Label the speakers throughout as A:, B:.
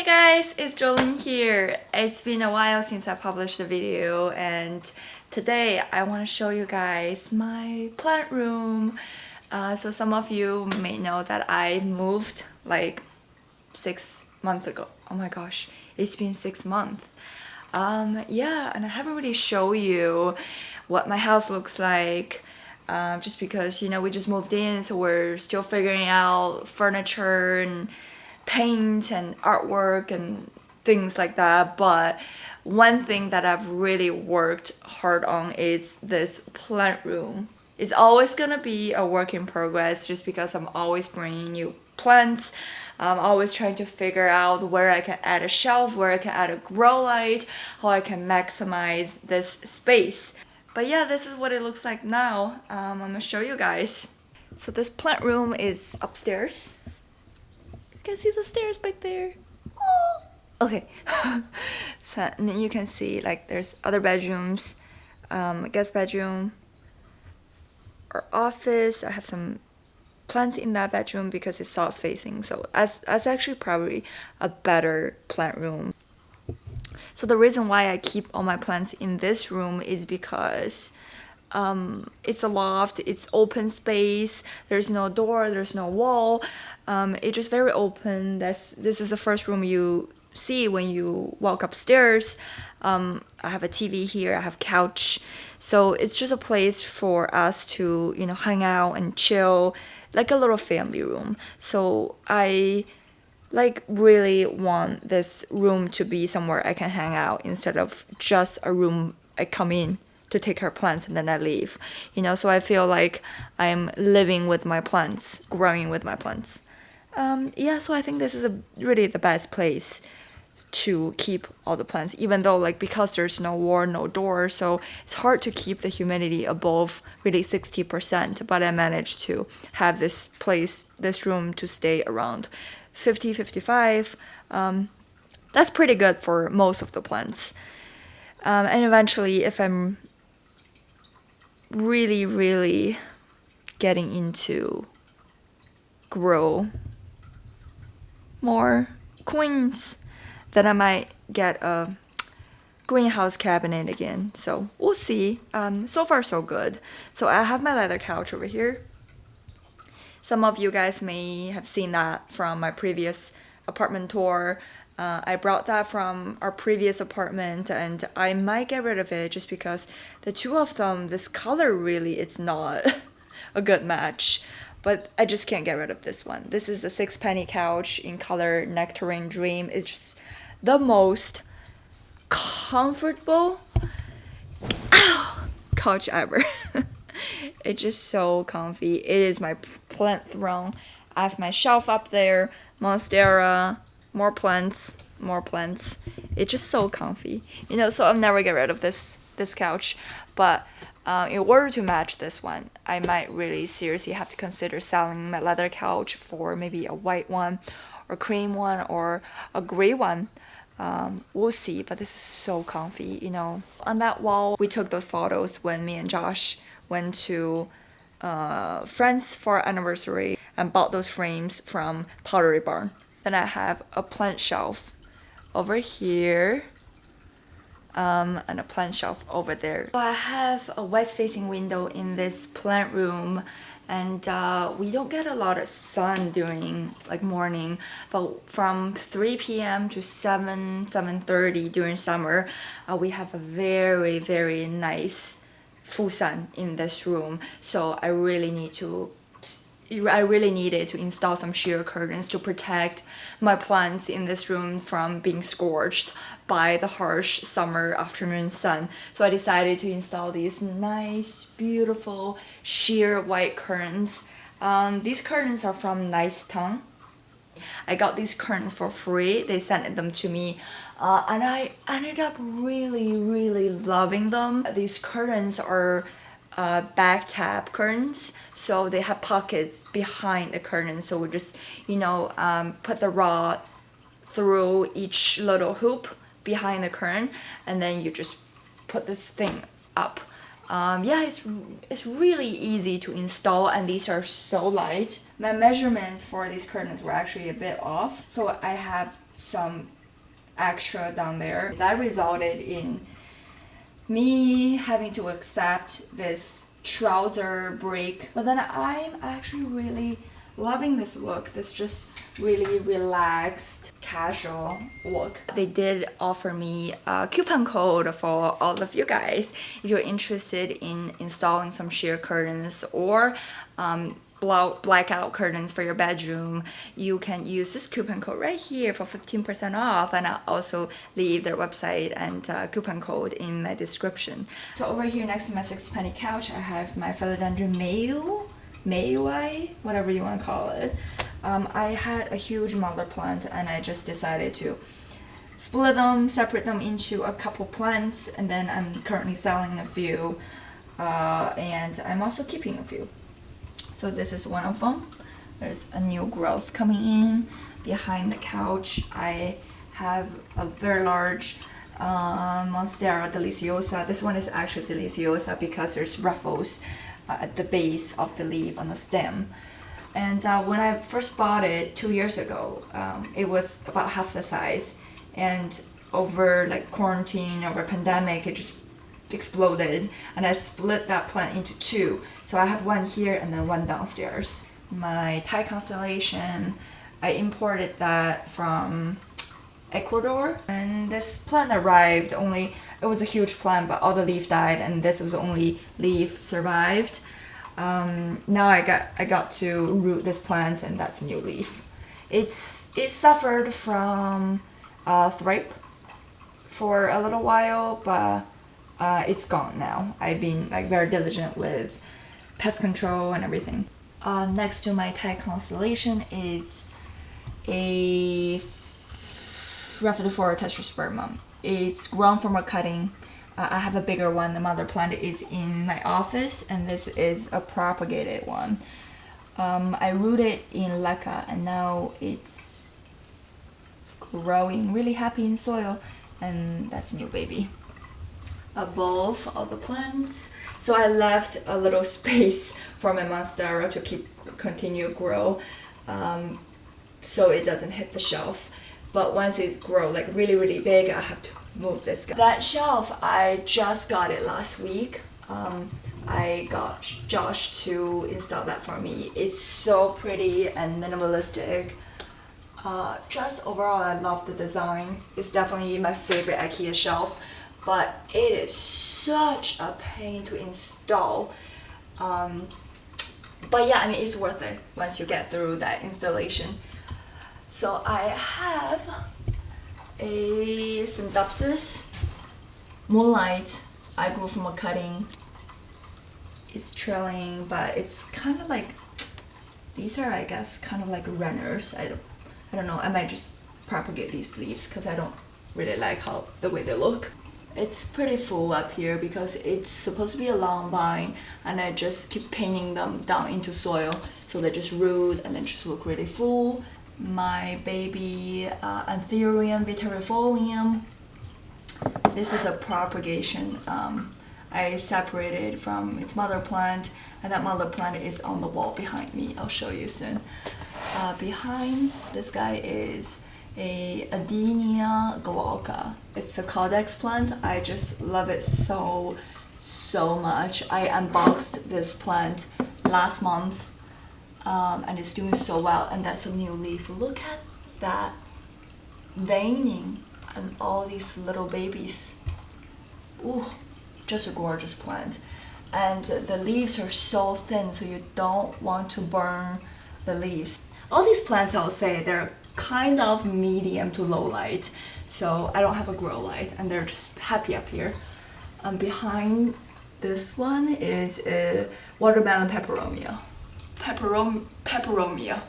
A: guys, it's Jolene here. It's been a while since I published a video, and today I want to show you guys my plant room. So some of you may know that I moved like 6 months ago. Oh my gosh, it's been 6 months. Yeah, and I haven't really shown you what my house looks like. Just because, you know, we just moved in, so we're still figuring out furniture and paint and artwork and things like that. But one thing that I've really worked hard on is this plant room. It's always gonna be a work in progress just because I'm always bringing new plants. I'm always trying to figure out where I can add a shelf, where I can add a grow light, how I can maximize this space. But yeah, this is what it looks like now. I'm gonna show you guys. So this plant room is upstairs. You can see the stairs back there. Oh! Okay. So and then you can see like there's other bedrooms, guest bedroom, our office. I have some plants in that bedroom because it's south facing. So that's actually probably a better plant room. So the reason why I keep all my plants in this room is because it's a loft, it's open space, there's no door, there's no wall, it's just very open. This is the first room you see when you walk upstairs. I have a TV here, I have couch, so it's just a place for us to, you know, hang out and chill, like a little family room. So I like really want this room to be somewhere I can hang out instead of just a room I come in to take care of plants and then I leave, you know. So I feel like I'm living with my plants, growing with my plants. Yeah, so I think this is really the best place to keep all the plants, even though like because there's no wall, no door, so it's hard to keep the humidity above really 60%, but I managed to have this room to stay around 50-55. That's pretty good for most of the plants. And eventually, if I'm really getting into grow more queens, then I might get a greenhouse cabinet again. So we'll see. So far so good. So I have my leather couch over here. Some of you guys may have seen that from my previous apartment tour. I brought that from our previous apartment, and I might get rid of it just because the two of them, this color really, it's not a good match. But I just can't get rid of this one. This is a 6-penny couch in color Nectarine Dream. It's just the most comfortable couch ever. It's just so comfy. It is my plant throne. I have my shelf up there, monstera, more plants. It's just so comfy, you know. So I'll never get rid of this couch. But in order to match this one, I might really seriously have to consider selling my leather couch for maybe a white one, or cream one, or a gray one. We'll see. But this is so comfy, you know. On that wall, we took those photos when me and Josh went to friends for our anniversary and bought those frames from Pottery Barn. Then I have a plant shelf over here, and a plant shelf over there. So I have a west-facing window in this plant room, and we don't get a lot of sun during like morning, but from 3 p.m. to 7:30 during summer, we have a very nice full sun in this room. So I really needed to install some sheer curtains to protect my plants in this room from being scorched by the harsh summer afternoon sun. So I decided to install these nice, beautiful sheer white curtains. These curtains are from Nicetown. I got these curtains for free. They sent them to me, and I ended up really loving them. These curtains are back tab curtains, so they have pockets behind the curtain, so we just, you know, put the rod through each little hoop behind the curtain, and then you just put this thing up. Yeah, it's really easy to install, and these are so light. My measurements for these curtains were actually a bit off, so I have some extra down there. That resulted in me having to accept this trouser break. But then I'm actually really loving this look. This just really relaxed, casual look. They did offer me a coupon code for all of you guys. If you're interested in installing some sheer curtains or blackout curtains for your bedroom, you can use this coupon code right here for 15% off, and I'll also leave their website and coupon code in my description. So over here next to my 6-penny couch, I have my Philodendron Mayui, whatever you want to call it. I had a huge mother plant and I just decided to split them, separate them into a couple plants, and then I'm currently selling a few, and I'm also keeping a few. So this is one of them. There's a new growth coming in. Behind the couch, I have a very large Monstera deliciosa. This one is actually deliciosa because there's ruffles at the base of the leaf on the stem. And when I first bought it 2 years ago, it was about half the size. And over like quarantine, over pandemic, it just exploded, and I split that plant into two. So I have one here and then one downstairs. My Thai constellation, I imported that from Ecuador, and this plant arrived it was a huge plant, but all the leaf died and this was the only leaf survived. Now I got to root this plant, and that's a new leaf. It suffered from thripe for a little while, but it's gone now. I've been like very diligent with pest control and everything. Next to my Thai constellation is a Rhaphidophora tetraspermum. It's grown from a cutting. I have a bigger one. The mother plant is in my office, and this is a propagated one. I rooted in leca, and now it's growing really happy in soil, and that's a new baby. Above all the plants, so I left a little space for my monstera to continue grow, so it doesn't hit the shelf. But once it grows like really big, I have to move this guy. That shelf, I just got it last week. I got Josh to install that for me. It's so pretty and minimalistic. Just overall, I love the design. It's definitely my favorite IKEA shelf, but it is such a pain to install. But yeah, I mean, it's worth it once you get through that installation. So I have a Syndopsis Moonlight. I grew from a cutting. It's trailing, but it's kind of like, these are, I guess, kind of like runners. I don't know, I might just propagate these leaves because I don't really like the way they look. It's pretty full up here because it's supposed to be a long vine, and I just keep painting them down into soil so they just root and then just look really full. My baby Ethereum vitarifolium. This is a propagation. I separated from its mother plant, and that mother plant is on the wall behind me. I'll show you soon. Behind this guy is a Adenia glauca. It's a Codex plant. I just love it so much. I unboxed this plant last month, and it's doing so well, and that's a new leaf. Look at that veining and all these little babies. Ooh, just a gorgeous plant. And the leaves are so thin, so you don't want to burn the leaves. All these plants, I'll say, they're kind of medium to low light, so I don't have a grow light, and they're just happy up here. Behind this one is a watermelon peperomia. Peperomia.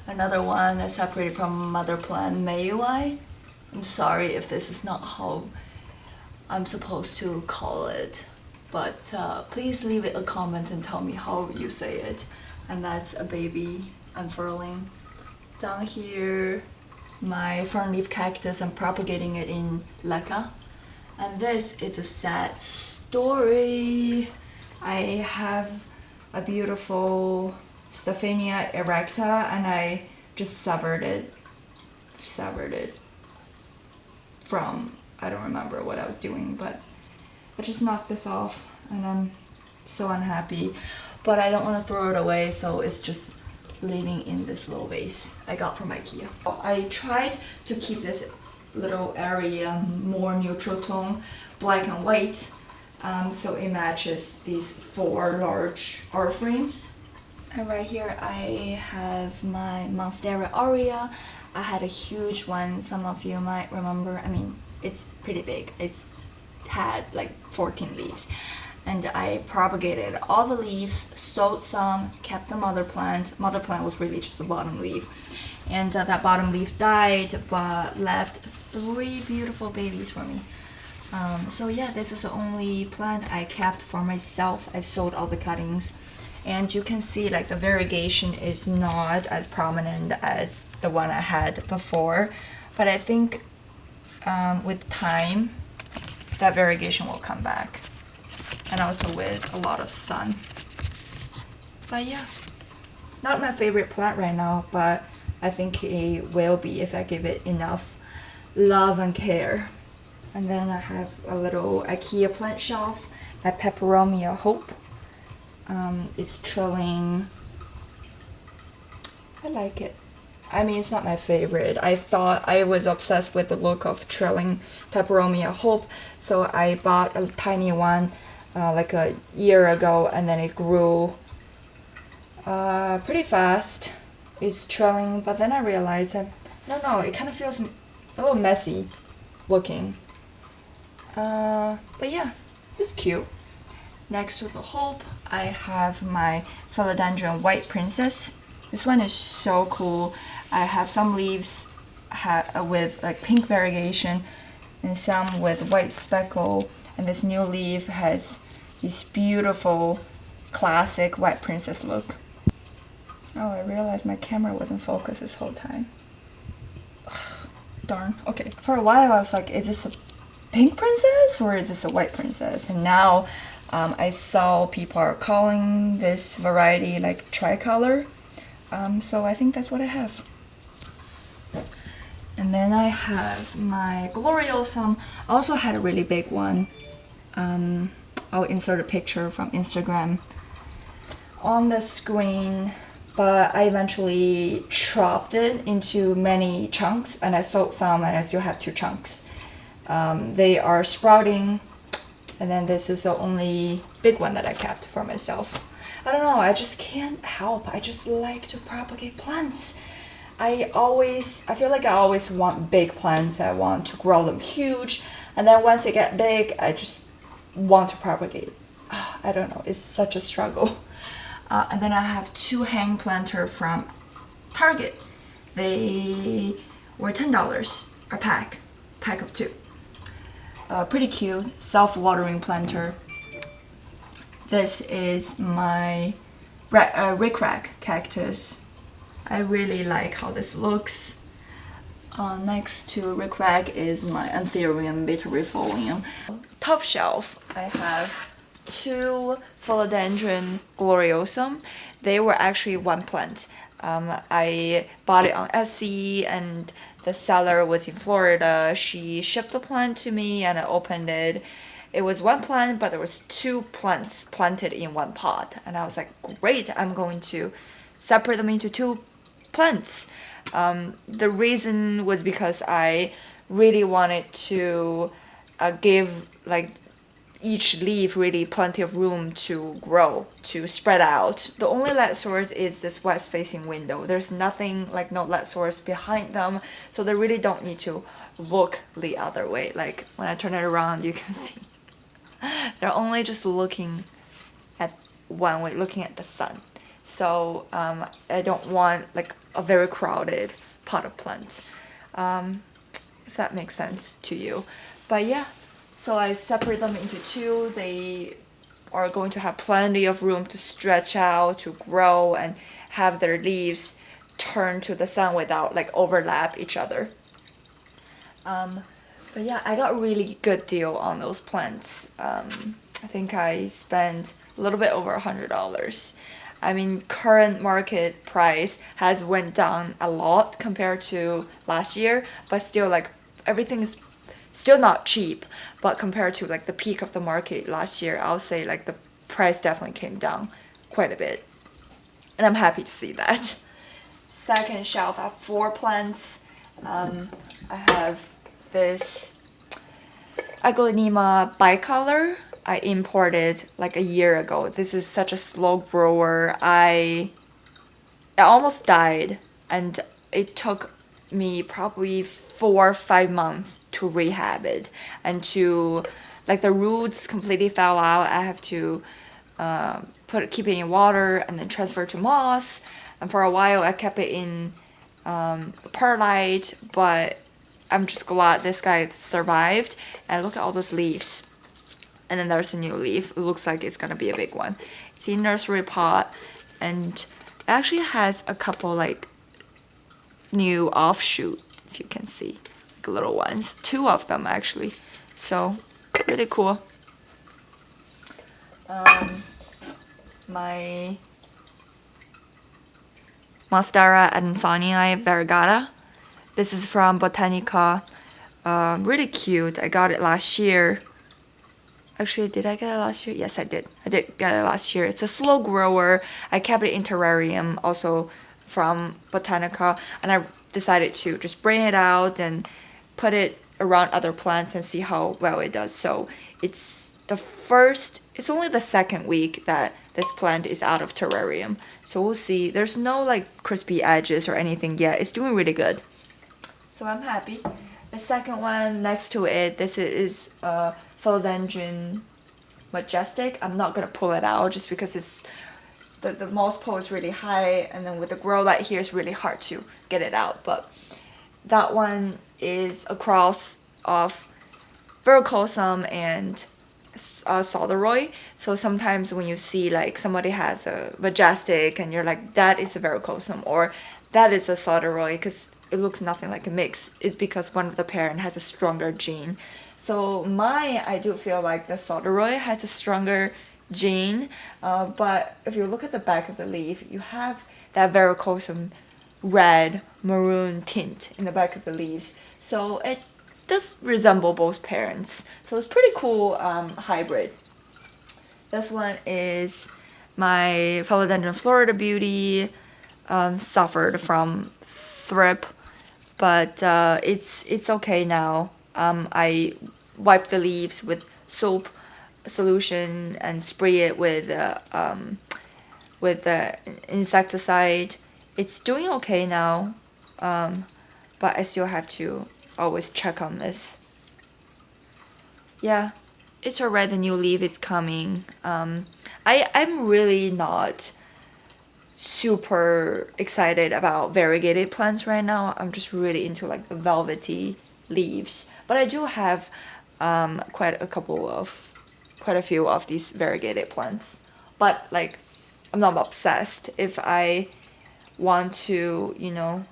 A: Another one I separated from mother plant Mayui. I'm sorry if this is not how I'm supposed to call it, but please leave it a comment and tell me how you say it. And that's a baby unfurling. Down here, my fern leaf cactus, I'm propagating it in leca. And this is a sad story. I have a beautiful Stephania erecta, and I just severed it. from, I don't remember what I was doing, but I just knocked this off and I'm so unhappy. But I don't want to throw it away, so it's just living in this little vase I got from IKEA. I tried to keep this little area more neutral tone, black and white, so it matches these 4 large art frames. And right here I have my Monstera Aurea. I had a huge one, some of you might remember. I mean, it's pretty big. It's had like 14 leaves. And I propagated all the leaves, sowed some, kept the mother plant. Mother plant was really just the bottom leaf. And that bottom leaf died, but left 3 beautiful babies for me. So yeah, this is the only plant I kept for myself. I sold all the cuttings. And you can see like the variegation is not as prominent as the one I had before. But I think with time, that variegation will come back. And also with a lot of sun. But yeah, not my favorite plant right now, but I think it will be if I give it enough love and care. And then I have a little IKEA plant shelf at Peperomia Hope. It's trilling. I like it. I mean, it's not my favorite. I thought I was obsessed with the look of trilling Peperomia Hope, so I bought a tiny one like a year ago, and then it grew pretty fast. It's trilling, but then I realized that no, it kind of feels a little messy looking. But yeah, it's cute. Next to the Hope, I have my Philodendron White Princess. This one is so cool. I have some leaves with like pink variegation and some with white speckle, and this new leaf has this beautiful classic White Princess look. Oh, I realized my camera wasn't focused this whole time. Ugh, darn. Okay, for a while I was like, is this a pink princess or is this a white princess? And now I saw people are calling this variety like tricolor. So I think that's what I have. And then I have my Gloriosum. I also had a really big one. I'll insert a picture from Instagram on the screen, but I eventually chopped it into many chunks, and I sold some, and I still have 2 chunks. They are sprouting, and then this is the only big one that I kept for myself. I don't know, I just can't help. I just like to propagate plants. I feel like I always want big plants. I want to grow them huge, and then once they get big, I just want to propagate. I don't know, it's such a struggle. And then I have 2 hang planter from Target. They were $10 a pack of 2. Pretty cute, self-watering planter. This is my rickrack cactus. I really like how this looks. Next to rickrack is my Ethereum bitterifolium. Top shelf, I have 2 Philodendron Gloriosum. They were actually one plant. I bought it on Etsy, and the seller was in Florida. She shipped the plant to me and I opened it. It was one plant, but there was 2 plants planted in one pot. And I was like, great, I'm going to separate them into 2 plants. The reason was because I really wanted to give like each leaf really plenty of room to grow, to spread out. The only light source is this west facing window. There's nothing, like no light source behind them, so they really don't need to look the other way. Like when I turn it around, you can see they're only just looking at one way, looking at the sun. So I don't want like a very crowded pot of plants, if that makes sense to you. But yeah, so I separate them into 2. They are going to have plenty of room to stretch out, to grow, and have their leaves turn to the sun without like overlap each other. But yeah, I got a really good deal on those plants. I think I spent a little bit over $100. I mean, current market price has went down a lot compared to last year, but still like everything is Still not cheap, but compared to like the peak of the market last year, I'll say like the price definitely came down quite a bit. And I'm happy to see that. Second shelf, I have 4 plants. I have this Aglaonema bicolor. I imported like a year ago. This is such a slow grower. It almost died, and it took me probably 4 or 5 months to rehab it, and to like the roots completely fell out. I have to keep it in water and then transfer to moss. And for a while I kept it in perlite, but I'm just glad this guy survived. And look at all those leaves. And then there's a new leaf. It looks like it's gonna be a big one. It's in nursery pot, and it actually has a couple like new offshoot, if you can see, like little ones. 2 of them actually. So really cool. My Monstera adansonii variegata. This is from Botanica. Really cute. I got it last year. Actually, did I get it last year? Yes, I did. I did get it last year. It's a slow grower. I kept it in terrarium, also from Botanica, and I decided to just bring it out and put it around other plants and see how well it does. So it's only the 2nd week that this plant is out of terrarium. So we'll see. There's no like crispy edges or anything yet. It's doing really good. So I'm happy. The second one next to it, this is Philodendron Majestic. I'm not gonna pull it out just because it's the moss pole is really high, and then with the grow light here, it's really hard to get it out. But that one is a cross of verrucosum and Solderoy. So sometimes when you see like somebody has a Majestic and you're like, that is a verrucosum or that is a Solderoy, because it looks nothing like a mix, is because one of the parent has a stronger gene. So I do feel like the Solderoy has a stronger gene, but if you look at the back of the leaf, you have that verrucosum red maroon tint in the back of the leaves. So it does resemble both parents. So it's pretty cool hybrid. This one is my Philodendron Florida Beauty. Suffered from thrip, but it's okay now. I wipe the leaves with soap solution and spray it with the insecticide. It's doing okay now, but I still have to always check on this. Yeah, it's alright. The new leaf is coming. I'm really not super excited about variegated plants right now. I'm just really into like the velvety leaves, but I do have quite a few of these variegated plants, but like I'm not obsessed. If I want to,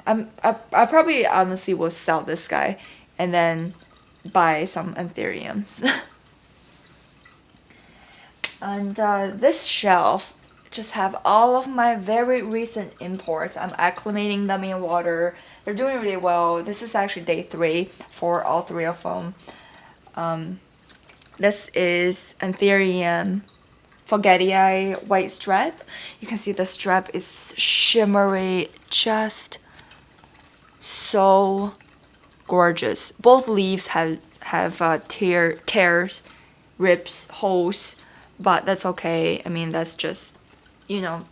A: I probably honestly will sell this guy and then buy some Ethereums. And this shelf just have all of my very recent imports. I'm acclimating them in water. They're doing really well. This is actually day 3 for all 3 of them. This is Ethereum Forgetii white strap. You can see the strap is shimmery, just so gorgeous. Both leaves have tears, rips, holes, but that's okay. I mean, that's just,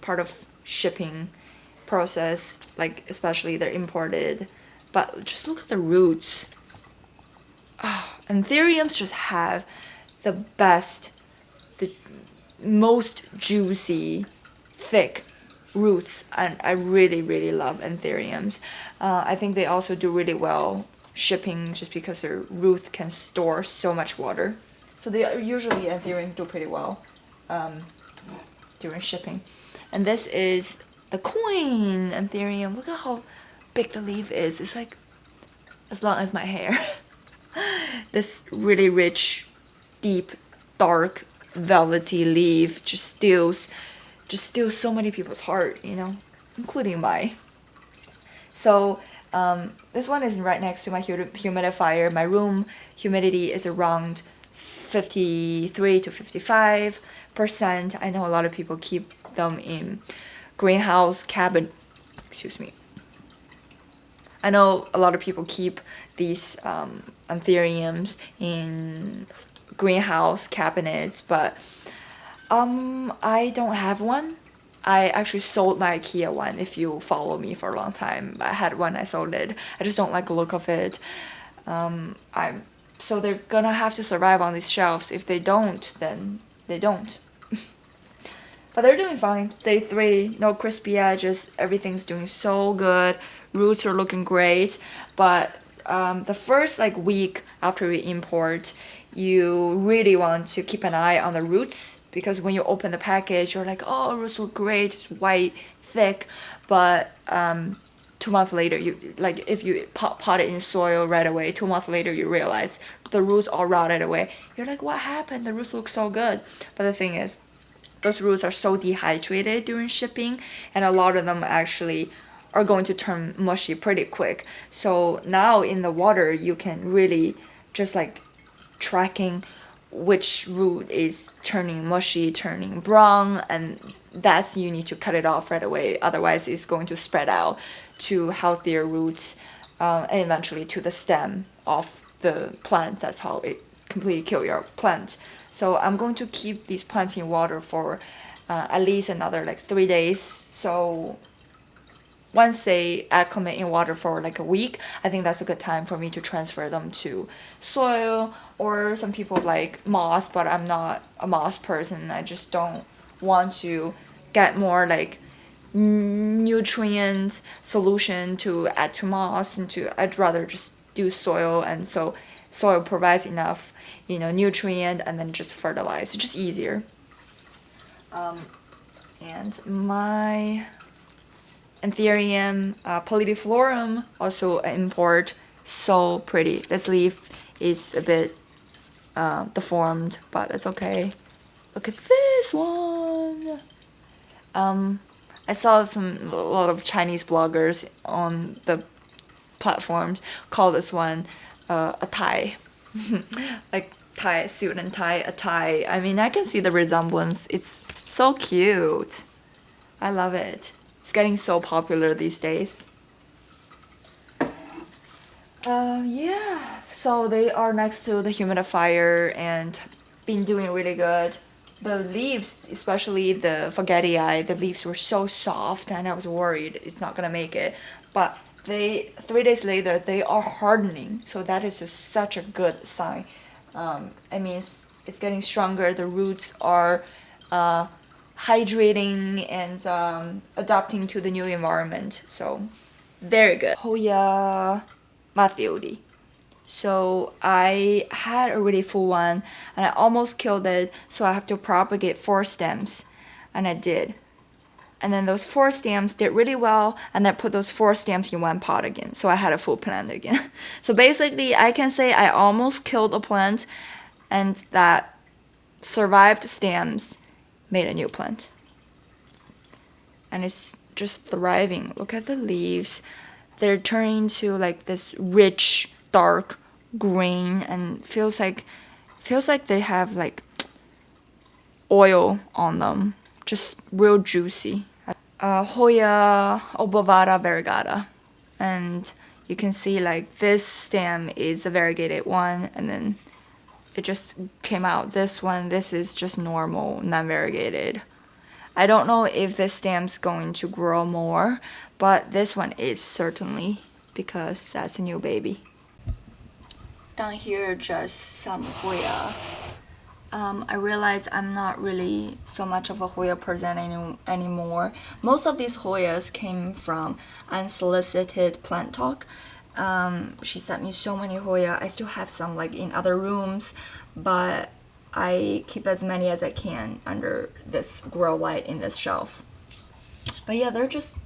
A: part of shipping process, like especially they're imported. But just look at the roots. Ethereums just have the best, the most juicy, thick roots, and I really, really love Ethereums. I think they also do really well shipping just because their root can store so much water. So they usually Ethereum do pretty well during shipping. And this is the coin Ethereum. Look at how big the leaf is. It's like as long as my hair. This really rich, deep, dark, velvety leaf just steals so many people's heart, including mine. So This one is right next to my humidifier. My room humidity is around 53 to 55%. I know a lot of people keep them in greenhouse cabin. Excuse me. I know a lot of people keep these Ethereums in greenhouse cabinets, but I don't have one. I actually sold my IKEA one. If you follow me for a long time, I had one, I sold it. I just don't like the look of it. So they're gonna have to survive on these shelves. If they don't, then they don't. But they're doing fine. Day 3, no crispy edges. Everything's doing so good. Roots are looking great. But the first week after we import, you really want to keep an eye on the roots, because when you open the package, you're like, oh, roots look great, it's white, thick. But 2 months later, if you pot it in soil right away, 2 months later you realize the roots all rotted away. You're like, what happened? The roots look so good. But the thing is, those roots are so dehydrated during shipping, and a lot of them actually are going to turn mushy pretty quick. So now in the water, you can really just tracking which root is turning mushy, turning brown, and that's, you need to cut it off right away. Otherwise, it's going to spread out to healthier roots and eventually to the stem of the plant. That's how it completely kill your plant. So I'm going to keep these plants in water for at least another 3 days. So once they acclimate in water for a week, I think that's a good time for me to transfer them to soil. Or some people like moss, but I'm not a moss person. I just don't want to get more nutrient solution to add to moss, I'd rather just do soil, and so soil provides enough nutrient, and then just fertilize. It's just easier. And my Ethereum Polyflorum, also an import, so pretty. This leaf is a bit deformed, but it's okay. Look at this one. I saw a lot of Chinese bloggers on the platforms call this one a tie. Tie, suit and tie, a tie. I mean, I can see the resemblance. It's so cute. I love it. It's getting so popular these days. Yeah, so they are next to the humidifier and been doing really good. The leaves, especially the forgetii, the leaves were so soft, and I was worried it's not gonna make it. But 3 days later, they are hardening, so that is just such a good sign. It means it's getting stronger. The roots are hydrating and adapting to the new environment. So very good. Hoya Mathiodi. So I had a really full one, and I almost killed it. So I have to propagate 4 stems, and I did. And then those 4 stems did really well, and then put those 4 stems in one pot again. So I had a full plant again. So basically, I can say I almost killed a plant, and that survived stems made a new plant. And it's just thriving. Look at the leaves. They're turning to this rich, dark green, and feels like they have oil on them. Just real juicy. Hoya obovata variegata, and you can see this stem is a variegated one, and then it just came out. This is just normal, non-variegated. I don't know if this stem's going to grow more, but this one is certainly, because that's a new baby. Down here, just some Hoya. I realize I'm not really so much of a Hoya person anymore. Most of these Hoyas came from unsolicited plant talk. She sent me so many Hoya. I still have some in other rooms, but I keep as many as I can under this grow light in this shelf. But yeah, they're just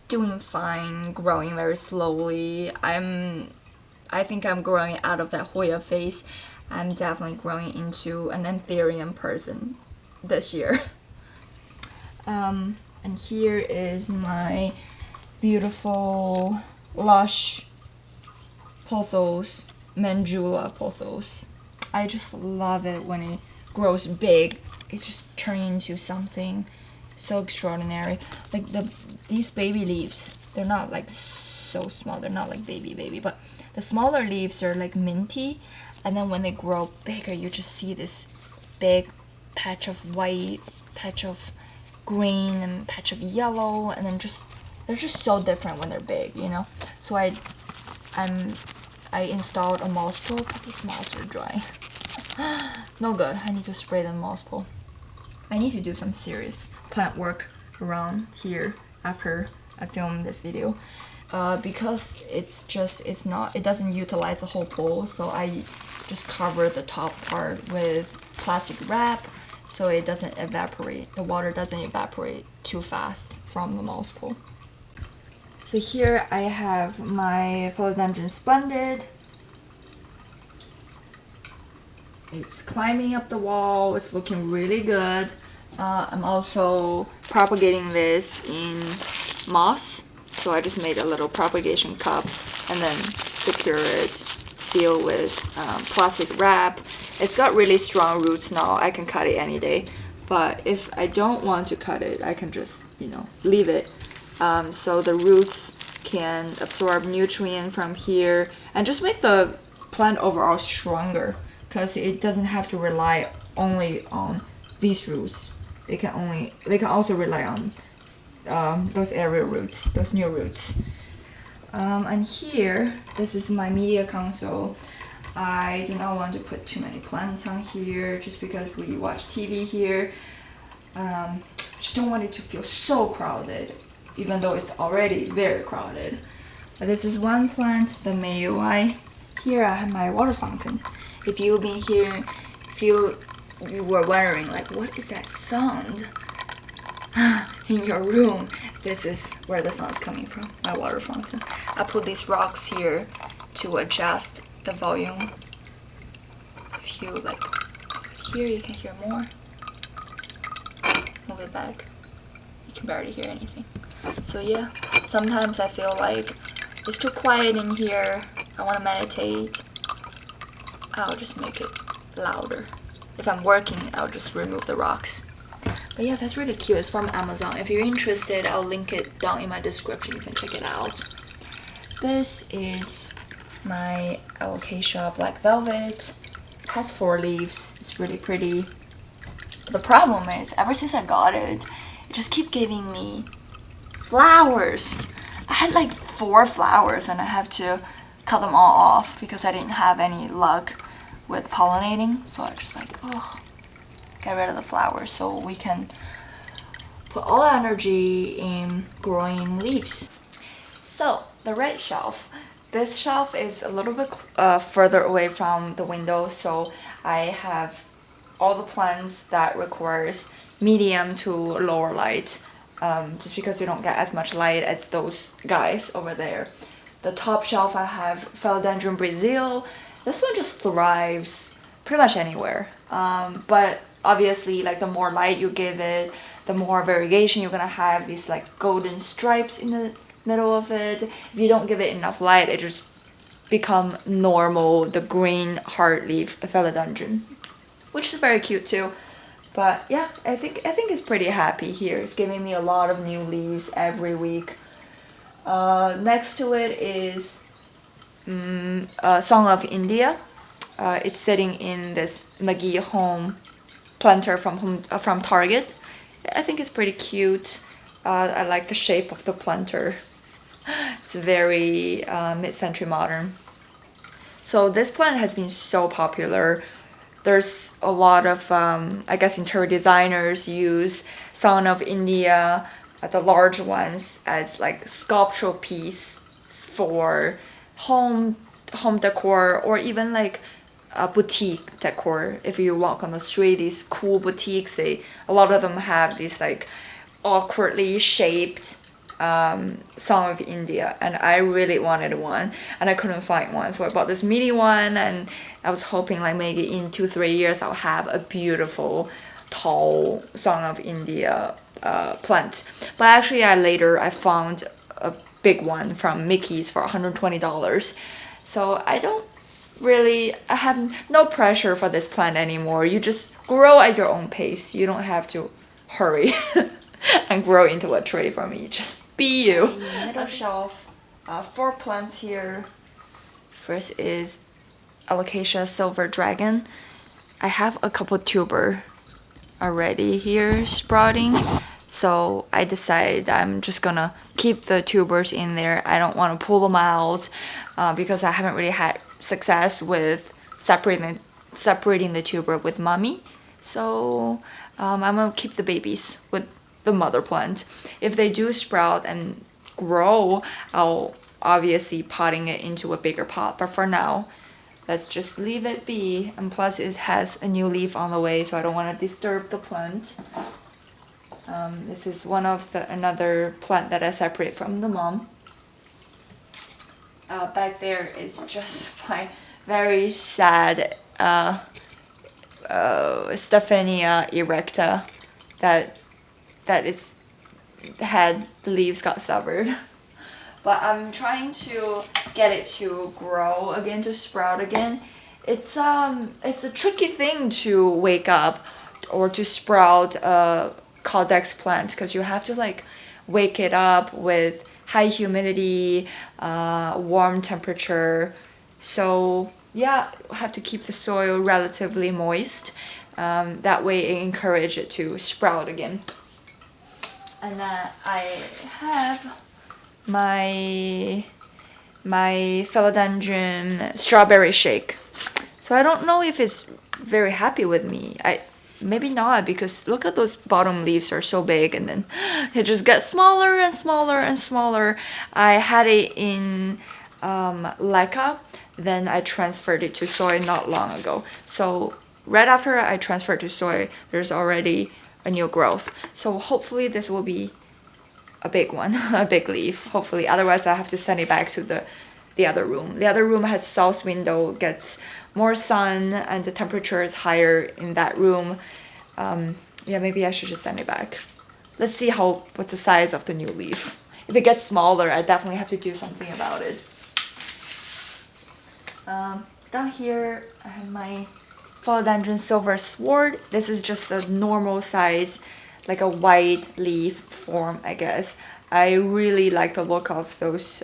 A: doing fine, growing very slowly. I think I'm growing out of that Hoya phase. I'm definitely growing into an Ethereum person this year. And here is my beautiful lush pothos, Mandula pothos. I just love it when it grows big. It just turns into something so extraordinary. Like these baby leaves, they're not like so small. They're not like baby, but the smaller leaves are like minty, and then when they grow bigger, you just see this big patch of white, patch of green, and patch of yellow, and then they're just so different when they're big, you know. So I installed a moss pool, but these moss are dry. No good. I need to spray the moss pool. I need to do some serious plant work around here after I film this video, because it doesn't utilize the whole pool, so I just cover the top part with plastic wrap so it doesn't evaporate. The water doesn't evaporate too fast from the moss pool. So here I have my Philodendron Splendid. It's climbing up the wall. It's looking really good. I'm also propagating this in moss. So I just made a little propagation cup and then secure it, seal with plastic wrap. It's got really strong roots now. I can cut it any day. But if I don't want to cut it, I can just, leave it. So the roots can absorb nutrient from here and just make the plant overall stronger, because it doesn't have to rely only on these roots. They can also rely on those area roots, those new roots. And here, this is my media console. I do not want to put too many plants on here just because we watch TV here. I just don't want it to feel so crowded, even though it's already very crowded. But this is one plant, the Mayui. Here I have my water fountain. If you've been here, you were wondering, like, what is that sound in your room? This is where the sound is coming from, my water fountain. I put these rocks here to adjust the volume. If you like here, you can hear more. Move it back. You can barely hear anything. So yeah, sometimes I feel like it's too quiet in here. I want to meditate. I'll just make it louder. If I'm working, I'll just remove the rocks. But yeah, that's really cute. It's from Amazon. If you're interested, I'll link it down in my description. You can check it out. This is my alocasia black velvet. It has 4 leaves. It's really pretty. But the problem is, ever since I got it, it just keeps giving me flowers. I had like 4 flowers and I have to cut them all off because I didn't have any luck with pollinating. So I just like, get rid of the flowers so we can put all the energy in growing leaves. So the right shelf. This shelf is a little bit further away from the window, so I have all the plants that requires medium to lower light, just because you don't get as much light as those guys over there. The top shelf I have Philodendron Brazil. This one just thrives pretty much anywhere, but obviously, like, the more light you give it, the more variegation you're gonna have. These like golden stripes in the middle of it. If you don't give it enough light, it just become normal, the green heartleaf Philodendron, which is very cute too. But yeah, I think it's pretty happy here. It's giving me a lot of new leaves every week. Next to it is Song of India. It's sitting in this McGee home planter from Target. I think it's pretty cute. I like the shape of the planter. It's very mid-century modern. So this plant has been so popular. There's a lot of, I guess, interior designers use Song of India, the large ones, as like sculptural piece for home decor, or even like a boutique decor. If you walk on the street, these cool boutiques, a lot of them have these like awkwardly shaped Song of India, and I really wanted one and I couldn't find one, so I bought this mini one, and I was hoping like maybe in 2-3 years I'll have a beautiful tall Song of India plant. But actually I found a big one from Mickey's for $120. So I have no pressure for this plant anymore. You just grow at your own pace. You don't have to hurry and grow into a tree for me. Just be you. Middle shelf, 4 plants here. First is Alocasia Silver Dragon. I have a couple tuber already here sprouting, so I decided I'm just gonna keep the tubers in there. I don't want to pull them out because I haven't really had success with separating the tuber with mommy. So I'm gonna keep the babies with the mother plant. If they do sprout and grow, I'll obviously potting it into a bigger pot, but for now let's just leave it be. And plus it has a new leaf on the way, so I don't want to disturb the plant. This is one of another plant that I separate from the mom. Back there is just my very sad Stephania erecta that is had the leaves got severed. But I'm trying to get it to grow again, to sprout again. It's a tricky thing to wake up or to sprout a Caldex plant, because you have to like wake it up with high humidity, warm temperature. So yeah, have to keep the soil relatively moist. That way it encourages it to sprout again. And then I have my Philodendron strawberry shake. So I don't know if it's very happy with me. Maybe not, because look at those bottom leaves are so big, and then it just gets smaller and smaller and smaller. I had it in leca, then I transferred it to soy not long ago. So right after I transferred to soy, there's already a new growth. So hopefully this will be a big one, a big leaf, hopefully. Otherwise I have to send it back to the other room. The other room has south window, gets more sun, and the temperature is higher in that room. Yeah, maybe I should just send it back. Let's see what's the size of the new leaf. If it gets smaller, I definitely have to do something about it. Down here I have my Philodendron Silver Sword. This is just a normal size, like a white leaf form, I guess. I really like the look of those.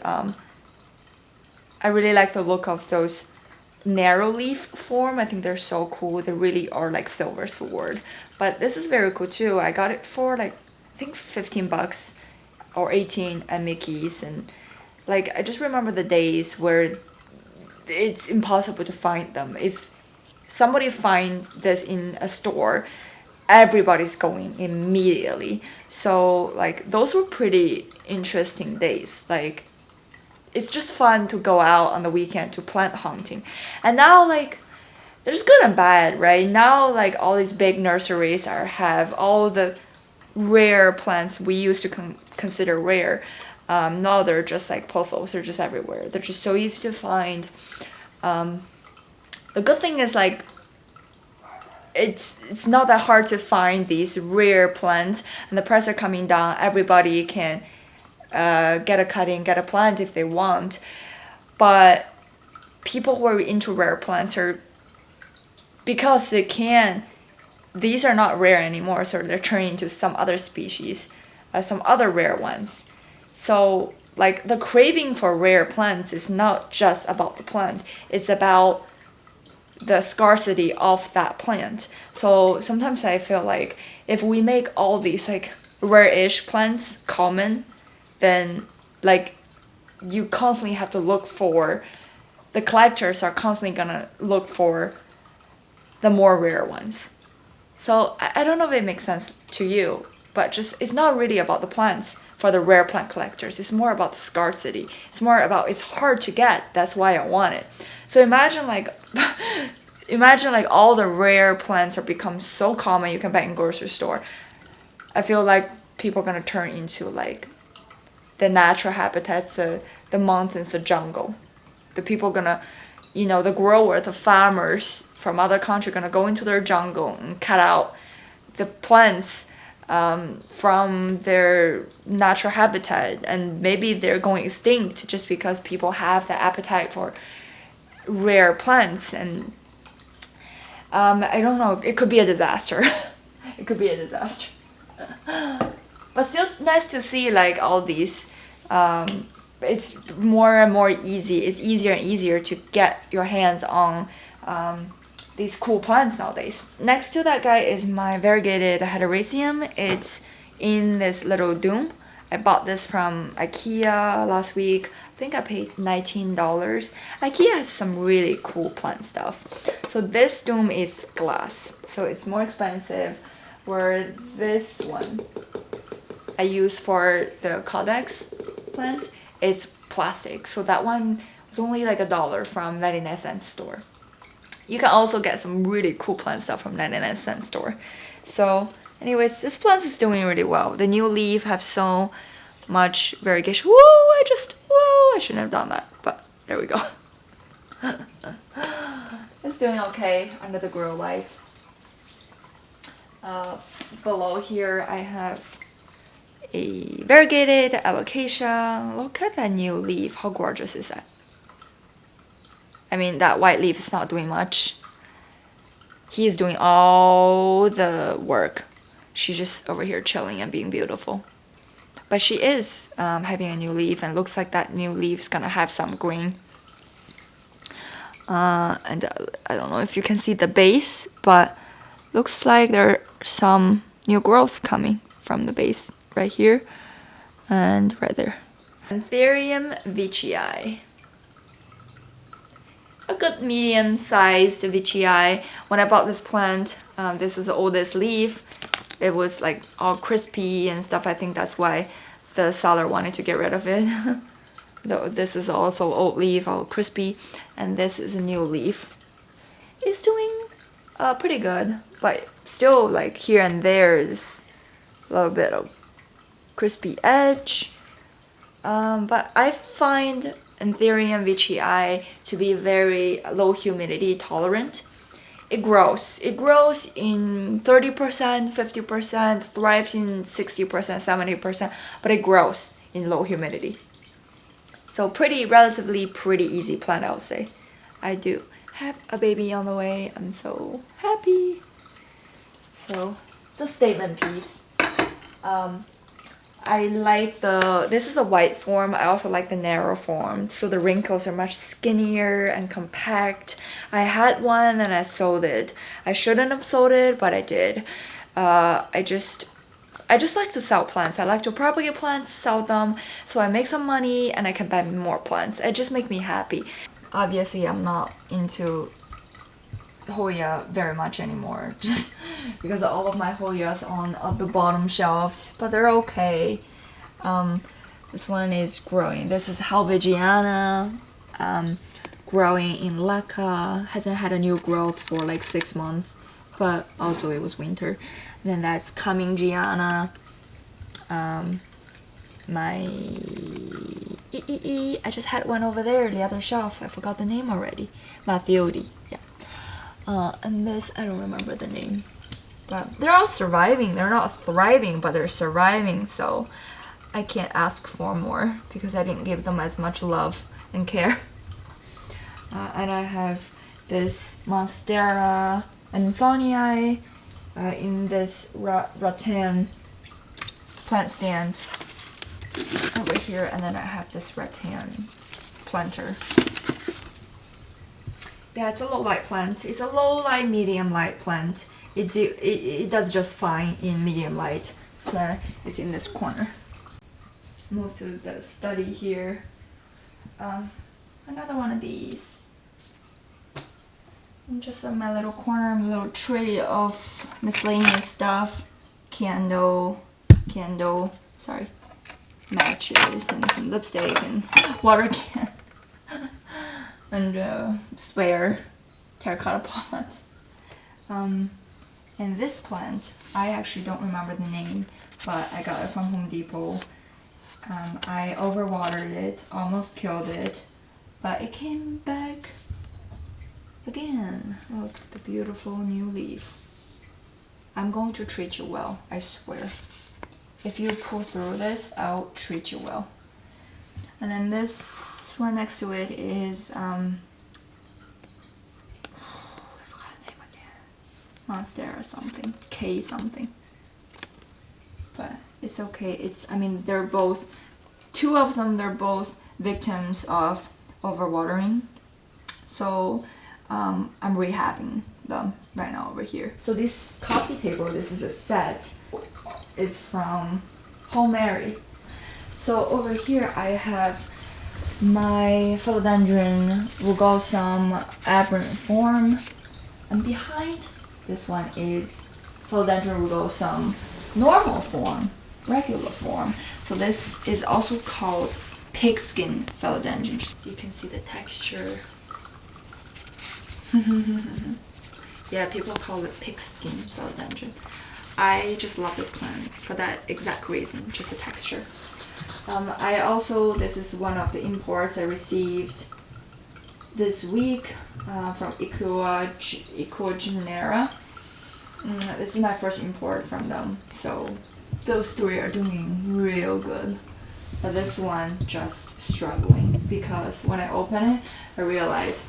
A: Narrow leaf form. I think they're so cool. They really are like silver sword. But this is very cool too. I got it for like I think $15 or 18 at Mickey's, and like I just remember the days where it's impossible to find them. If somebody finds this in a store, everybody's going immediately. So like those were pretty interesting days. Like it's just fun to go out on the weekend to plant hunting. And now like there's good and bad, right? Now like all these big nurseries have all the rare plants we used to consider rare. Now they're just like pothos, they're just everywhere. They're just so easy to find. The good thing is like it's not that hard to find these rare plants, and the prices are coming down. Everybody can get a cutting, get a plant if they want. But people who are into rare plants are, because they can, these are not rare anymore, so they're turning into some other species, some other rare ones. So like the craving for rare plants is not just about the plant, it's about the scarcity of that plant. So sometimes I feel like if we make all these like rare-ish plants common, then like you constantly have to look for, the collectors are constantly gonna look for the more rare ones. So I don't know if it makes sense to you, but just it's not really about the plants for the rare plant collectors. It's more about the scarcity. It's more about it's hard to get. That's why I want it. So imagine like all the rare plants are become so common you can buy in grocery store. I feel like people are gonna turn into like the natural habitats, the mountains, the jungle. The people gonna, the growers, the farmers from other country gonna go into their jungle and cut out the plants from their natural habitat, and maybe they're going extinct just because people have the appetite for rare plants. And I don't know, it could be a disaster. It could be a disaster. But still nice to see like all these. It's more and more easy. It's easier and easier to get your hands on these cool plants nowadays. Next to that guy is my variegated Heterasium. It's in this little dome. I bought this from IKEA last week. I think I paid $19. IKEA has some really cool plant stuff. So this dome is glass, so it's more expensive. Where this one I use for the Codex plant, it's plastic. So that one was only like $1 from 99-cent store. You can also get some really cool plant stuff from 99-cent store. So anyways, this plant is doing really well. The new leaf have so much variegation. Whoa, I shouldn't have done that, but there we go. It's doing okay under the grow light. Below here I have a variegated alocasia. Look at that new leaf. How gorgeous is that? I mean, that white leaf is not doing much. He's doing all the work. She's just over here chilling and being beautiful. But she is having a new leaf, and looks like that new leaf's gonna have some green. And I don't know if you can see the base, but looks like there's some new growth coming from the base right here and right there. Ethereum veitchii. A good medium-sized veitchii. When I bought this plant, this was the oldest leaf. It was like all crispy and stuff. I think that's why the seller wanted to get rid of it. Though this is also old leaf, all crispy, and this is a new leaf. It's doing pretty good, but still like here and there is a little bit of crispy edge. But I find Ethereum veitchii to be very low humidity tolerant. It grows in 30%, 50%, thrives in 60%, 70%, but it grows in low humidity. So relatively pretty easy plant, I would say. I do have a baby on the way. I'm so happy. So it's a statement piece. I like this is a white form. I also like the narrow form. So the wrinkles are much skinnier and compact. I had one and I sold it. I shouldn't have sold it, but I did. I just like to sell plants. I like to propagate plants, sell them, so I make some money and I can buy more plants. It just makes me happy. Obviously, I'm not into Hoya very much anymore because all of my Hoyas on the bottom shelves, but they're okay. This one is growing. This is Helvegiana, growing in Laka. Hasn't had a new growth for like 6 months, but also it was winter. And then that's Commingiana. My I just had one over there, the other shelf. I forgot the name already. Mathiodi, yeah. And this, I don't remember the name. But they're all surviving. They're not thriving, but they're surviving. So I can't ask for more because I didn't give them as much love and care. And I have this Monstera Ansonii in this rattan plant stand over here, and then I have this rattan planter. Yeah, it's a low light plant. It's a low light, medium light plant. It does just fine in medium light, so it's in this corner. Move to the study here. Another one of these. And just in my little corner, my little tray of miscellaneous stuff. Matches and some lipstick and water can. And spare terracotta pot. And this plant, I actually don't remember the name, but I got it from Home Depot. I overwatered it, almost killed it, but it came back again. Look, the beautiful new leaf. I'm going to treat you well, I swear. If you pull through this, I'll treat you well. And then this one next to it is I forgot the name again. Monstera something, K something. But it's okay. I mean, they're both, two of them, they're both victims of overwatering. So I'm rehabbing them right now over here. So this coffee table, this is a set, is from Home. So over here I have my Philodendron rugosum aberrant form, and behind this one is Philodendron rugosum normal form, regular form. So this is also called pigskin Philodendron. You can see the texture. Yeah, people call it pigskin Philodendron. I just love this plant for that exact reason, just the texture. I also, this is one of the imports I received this week from Ecogenera. This is my first import from them, so those three are doing real good. But this one just struggling because when I open it, I realize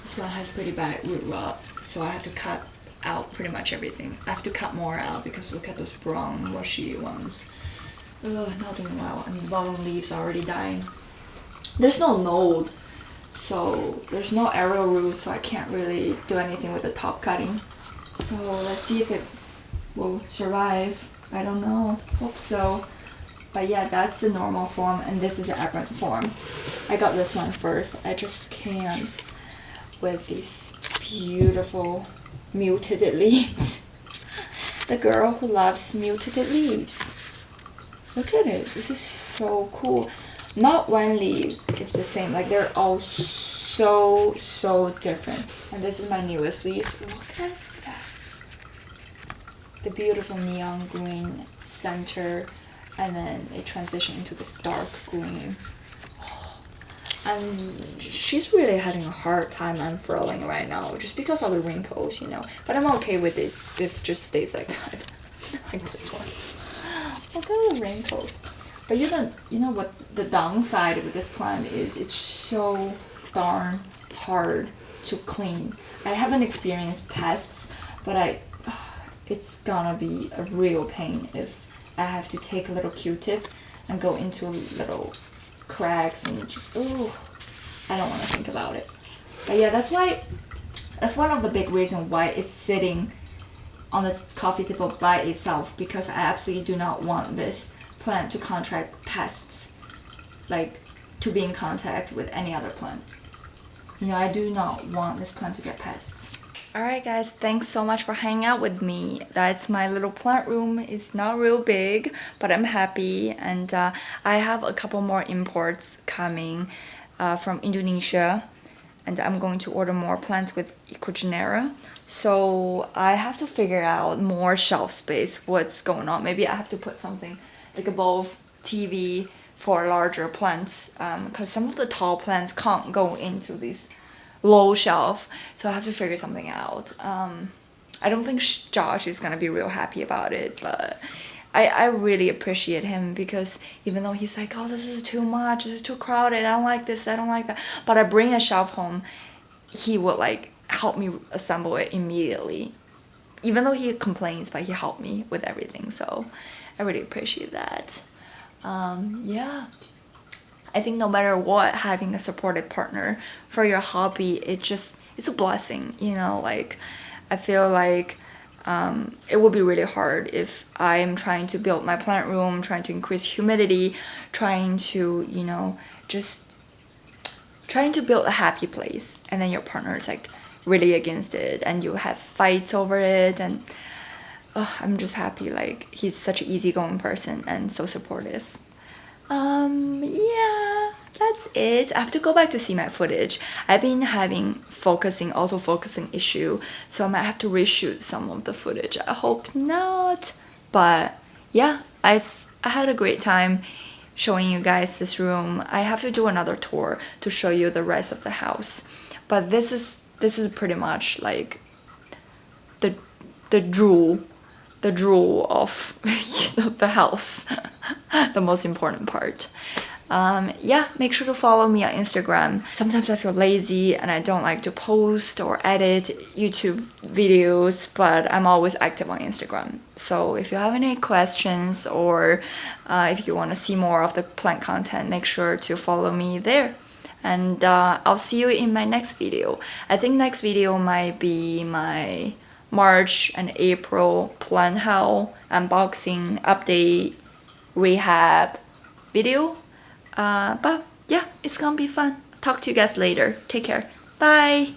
A: this one has pretty bad root rot, so I have to cut out pretty much everything. I have to cut more out because look at those brown mushy ones. Ugh, not doing well. I mean, bottom leaves are already dying. There's no node, so there's no arrow root, so I can't really do anything with the top cutting. So let's see if it will survive. I don't know. Hope so. But yeah, that's the normal form, and this is the aberrant form. I got this one first. I just can't with these beautiful mutated leaves. The girl who loves mutated leaves. Look at it. This is so cool. Not one leaf, it's the same. Like they're all so different. And this is my newest leaf. Look at that. The beautiful neon green center, and then it transitioned into this dark green. And she's really having a hard time unfurling right now, just because of the wrinkles, you know. But I'm okay with it if it just stays like that, like this one. Look at the wrinkles. But you know what the downside with this plant is? It's so darn hard to clean. I haven't experienced pests, but it's gonna be a real pain if I have to take a little Q-tip and go into little cracks and just, oh, I don't want to think about it. But yeah, that's one of the big reasons why it's sitting on the coffee table by itself, because I absolutely do not want this plant to contract pests, like to be in contact with any other plant. You know, I do not want this plant to get pests. Alright guys, thanks so much for hanging out with me. That's my little plant room. It's not real big, but I'm happy, and I have a couple more imports coming from Indonesia, and I'm going to order more plants with Ecogenera. So I have to figure out more shelf space, what's going on. Maybe I have to put something like above TV for larger plants, because some of the tall plants can't go into these low shelf, so I have to figure something out. I don't think Josh is gonna be real happy about it, but I really appreciate him, because even though he's like, oh, this is too much, this is too crowded, I don't like this, I don't like that, but I bring a shelf home, he would like help me assemble it immediately. Even though he complains, but he helped me with everything, so I really appreciate that. Yeah, I think no matter what, having a supportive partner for your hobby, it's a blessing, you know. Like, I feel like it would be really hard if I am trying to build my plant room, trying to increase humidity, trying to, you know, just trying to build a happy place, and then your partner is like really against it, and you have fights over it, and I'm just happy, like, he's such an easygoing person and so supportive. Yeah, that's it. I have to go back to see my footage. I've been having auto-focusing issue, so I might have to reshoot some of the footage. I hope not. But yeah, I had a great time showing you guys this room. I have to do another tour to show you the rest of the house. But this is pretty much like the jewel the jewel of the house, the most important part. Yeah, make sure to follow me on Instagram. Sometimes I feel lazy and I don't like to post or edit YouTube videos, but I'm always active on Instagram. So if you have any questions or if you want to see more of the plant content, make sure to follow me there. And I'll see you in my next video. I think next video might be my March and April plant haul, unboxing, update, rehab video. But yeah, it's gonna be fun. Talk to you guys later. Take care. Bye.